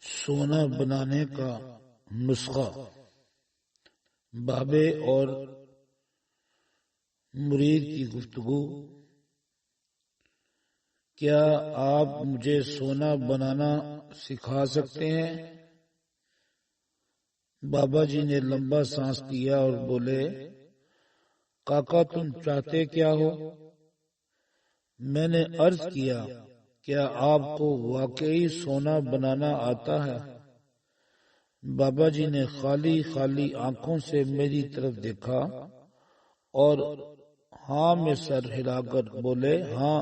سونا بنانے کا نسخہ، بابے اور مرید کی گفتگو۔ کیا آپ مجھے سونا بنانا سکھا سکتے ہیں؟ بابا جی نے لمبا سانس لیا اور بولے، کاکا تم چاہتے کیا ہو؟ میں نے عرض کیا، کیا آپ کو واقعی سونا بنانا آتا ہے؟ بابا جی نے خالی خالی آنکھوں سے میری طرف دیکھا اور ہاں میں سر ہلا کر بولے، ہاں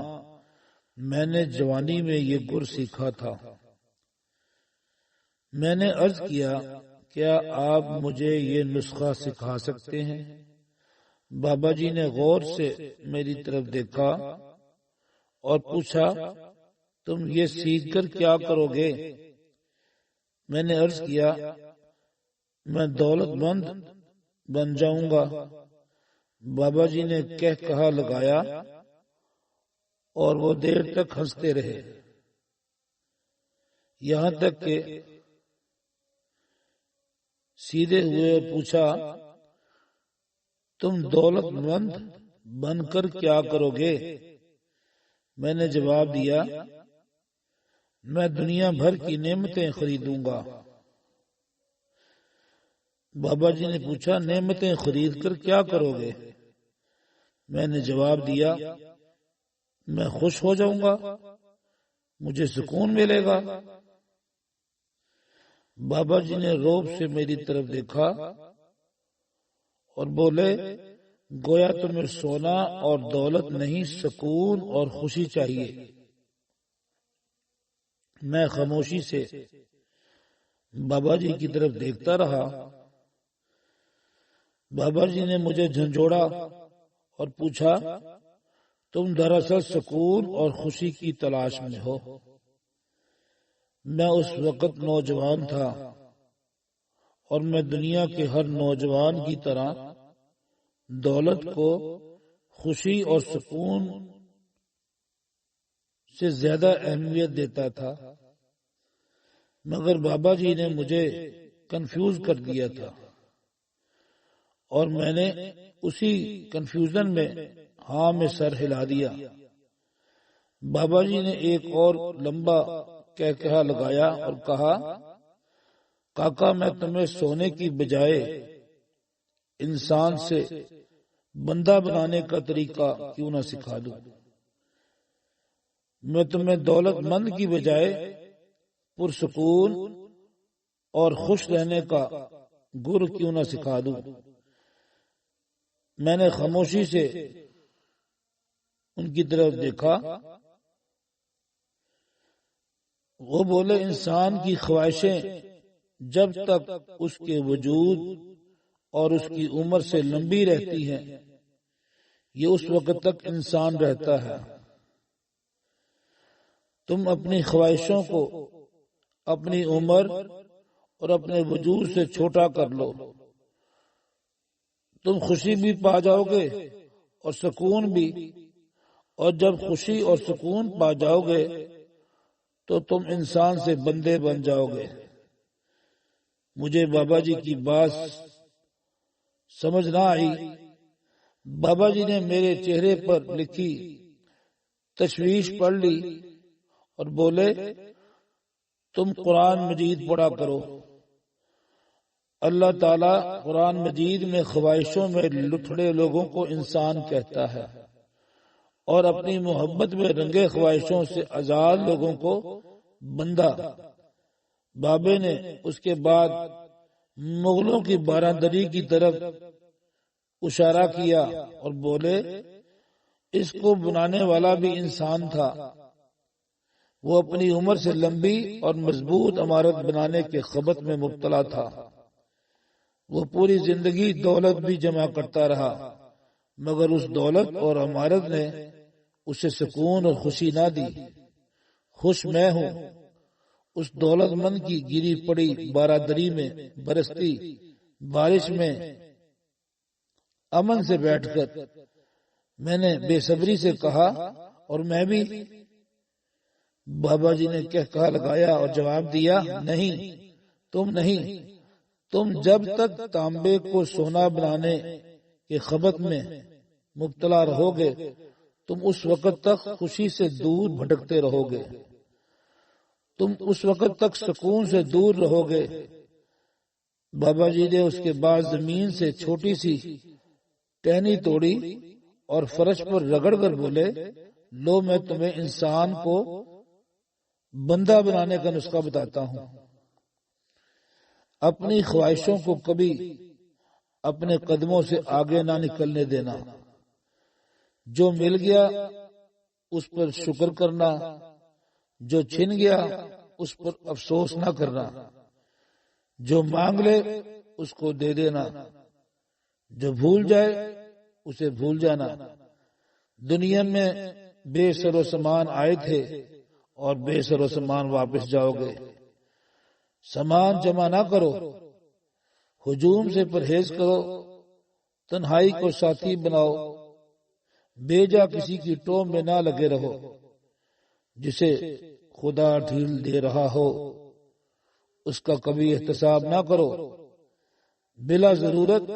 میں نے جوانی میں یہ گر سیکھا تھا۔ میں نے عرض کیا، کیا آپ مجھے یہ نسخہ سکھا سکتے ہیں؟ بابا جی نے غور سے میری طرف دیکھا اور پوچھا، تم یہ سیکھ کر کیا کرو گے؟ میں نے عرض کیا، میں دولت مند بن جاؤں گا۔ بابا جی نے کہا لگایا اور وہ دیر تک ہنستے رہے، یہاں تک کہ سیدھے ہوئے پوچھا، تم دولت مند بن کر کیا کرو گے؟ میں نے جواب دیا، میں دنیا بھر کی نعمتیں خریدوں گا۔ بابا جی نے پوچھا، نعمتیں خرید کر کیا کرو گے؟ میں نے جواب دیا، میں خوش ہو جاؤں گا، مجھے سکون ملے گا۔ بابا جی نے روب سے میری طرف دیکھا اور بولے، گویا تمہیں سونا اور دولت نہیں، سکون اور خوشی چاہیے۔ میں خاموشی سے بابا جی کی طرف دیکھتا رہا۔ بابا جی نے مجھے جھنجھوڑا اور پوچھا، تم دراصل سکون اور خوشی کی تلاش میں ہو۔ میں اس وقت نوجوان تھا اور میں دنیا کے ہر نوجوان کی طرح دولت کو خوشی اور سکون سے زیادہ اہمیت دیتا تھا، مگر بابا جی نے مجھے کنفیوز کر دیا تھا اور میں نے اسی کنفیوژن میں ہاں میں سر ہلا دیا۔ بابا جی نے ایک اور لمبا کہا لگایا اور کہا، کاکا میں تمہیں سونے کی بجائے انسان سے بندہ بنانے کا طریقہ کیوں نہ سکھا دوں؟ میں تمہیں دولت مند کی بجائے پرسکون اور خوش رہنے کا گر کیوں نہ سکھا دوں؟ میں نے خاموشی سے ان کی طرف دیکھا۔ وہ بولے، انسان کی خواہشیں جب تک اس کے وجود اور اس کی عمر سے لمبی رہتی ہیں، یہ اس وقت تک انسان رہتا ہے۔ تم اپنی خواہشوں کو اپنی عمر اور اپنے وجود سے چھوٹا کر لو، تم خوشی بھی پا جاؤ گے اور سکون بھی، اور جب خوشی اور سکون پا جاؤ گے تو تم انسان سے بندے بن جاؤ گے۔ مجھے بابا جی کی بات سمجھ نہ آئی۔ بابا جی نے میرے چہرے پر لکھی تشویش پڑھ لی اور بولے، تم قرآن مجید پڑھا کرو۔ اللہ تعالیٰ قرآن مجید میں خواہشوں میں لٹھڑے لوگوں کو انسان کہتا ہے اور اپنی محبت میں رنگے خواہشوں سے آزاد لوگوں کو بندہ۔ بابے نے اس کے بعد مغلوں کی باراندری کی طرف اشارہ کیا اور بولے، اس کو بنانے والا بھی انسان تھا۔ وہ اپنی عمر سے لمبی اور مضبوط عمارت بنانے کے خبط میں مبتلا تھا۔ وہ پوری زندگی دولت بھی جمع کرتا رہا، مگر اس دولت اور عمارت نے اسے سکون اور خوشی نہ دی۔ خوش میں ہوں اس دولت مند کی گری پڑی بارادری میں برستی بارش میں امن سے بیٹھ کر۔ میں نے بے صبری سے کہا، اور میں بھی؟ بابا جی نے کہا لگایا اور جواب دیا، نہیں تم جب تک تانبے کو سونا بنانے کے خبط میں مبتلا رہو گے تم اس وقت تک خوشی سے دور بھٹکتے رہو گے، تم اس وقت تک سکون سے دور رہو گے۔ بابا جی نے اس کے بعد زمین سے چھوٹی سی ٹہنی توڑی اور فرش پر رگڑ کر بولے، لو میں تمہیں انسان کو بندہ بنانے کا نسخہ بتاتا ہوں۔ اپنی خواہشوں کو کبھی اپنے قدموں سے آگے نہ نکلنے دینا، جو مل گیا اس پر شکر کرنا، جو چھن گیا اس پر افسوس نہ کرنا، جو مانگ لے اس کو دے دینا، جو بھول جائے اسے بھول جانا۔ دنیا میں بے سر و سامان آئے تھے اور بے سر و سامان واپس جاؤ گے۔ سامان جمع نہ کرو، ہجوم سے پرہیز کرو، تنہائی کو ساتھی بناؤ، بیجا کسی کی ٹو میں نہ لگے رہو۔ جسے خدا ڈھیل دے رہا ہو اس کا کبھی احتساب نہ کرو۔ بلا ضرورت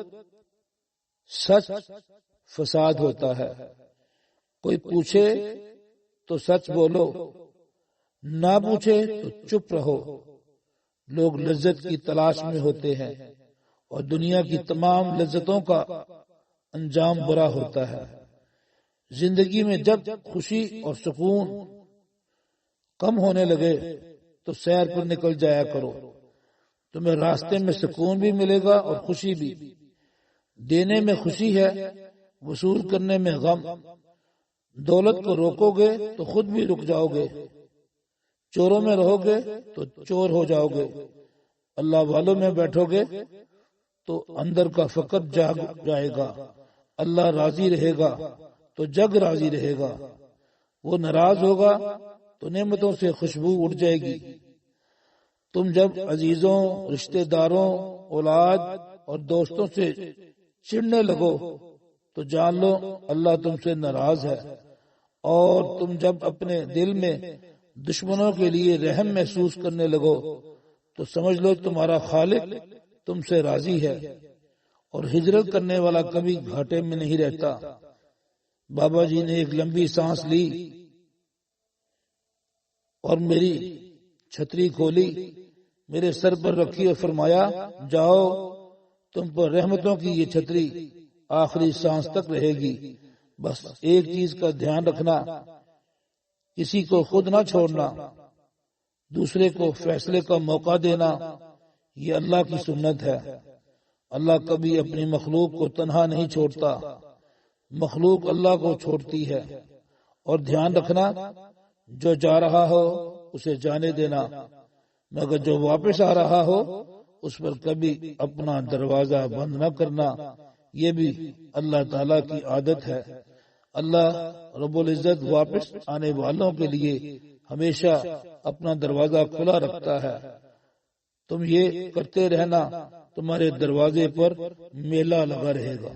سچ فساد ہوتا ہے۔ کوئی پوچھے تو سچ بولو، نہ پوچھے تو چپ رہو۔ لوگ لذت کی تلاش میں ہوتے ہیں اور دنیا کی تمام لذتوں کا انجام برا ہوتا ہے۔ زندگی میں جب خوشی اور سکون کم ہونے لگے تو سیر پر نکل جایا کرو، تمہیں راستے میں سکون بھی ملے گا اور خوشی بھی۔ دینے میں خوشی ہے، وصول کرنے میں غم۔ دولت کو روکو گے تو خود بھی رک جاؤ گے، چوروں میں رہو گے تو چور ہو جاؤ گے، اللہ والوں میں بیٹھو گے تو اندر کا فقر جاگ جائے گا، اللہ راضی رہے گا تو جگ راضی رہے گا، وہ ناراض ہوگا تو نعمتوں سے خوشبو اٹھ جائے گی۔ تم جب عزیزوں، رشتہ داروں، اولاد اور دوستوں سے چڑھنے لگو تو جان لو اللہ تم سے ناراض ہے، اور تم جب اپنے دل میں دشمنوں کے لیے رحم محسوس کرنے لگو تو سمجھ لو تمہارا خالق تم سے راضی ہے، اور ہجرت کرنے والا کبھی گھاٹے میں نہیں رہتا۔ بابا جی نے ایک لمبی سانس لی اور میری چھتری کھولی، میرے سر پر رکھی اور فرمایا، جاؤ تم پر رحمتوں کی یہ چھتری آخری سانس تک رہے گی، بس ایک چیز کا دھیان رکھنا، کسی کو خود نہ چھوڑنا، دوسرے کو فیصلے کا موقع دینا، یہ اللہ کی سنت ہے۔ اللہ کبھی اپنی مخلوق کو تنہا نہیں چھوڑتا، مخلوق اللہ کو چھوڑتی ہے۔ اور دھیان رکھنا، جو جا رہا ہو اسے جانے دینا، مگر جو واپس آ رہا ہو اس پر کبھی اپنا دروازہ بند نہ کرنا، یہ بھی اللہ تعالی کی عادت ہے۔ اللہ رب العزت واپس آنے والوں کے لیے ہمیشہ اپنا دروازہ کھلا رکھتا ہے۔ تم یہ کرتے رہنا، تمہارے دروازے پر میلہ لگا رہے گا۔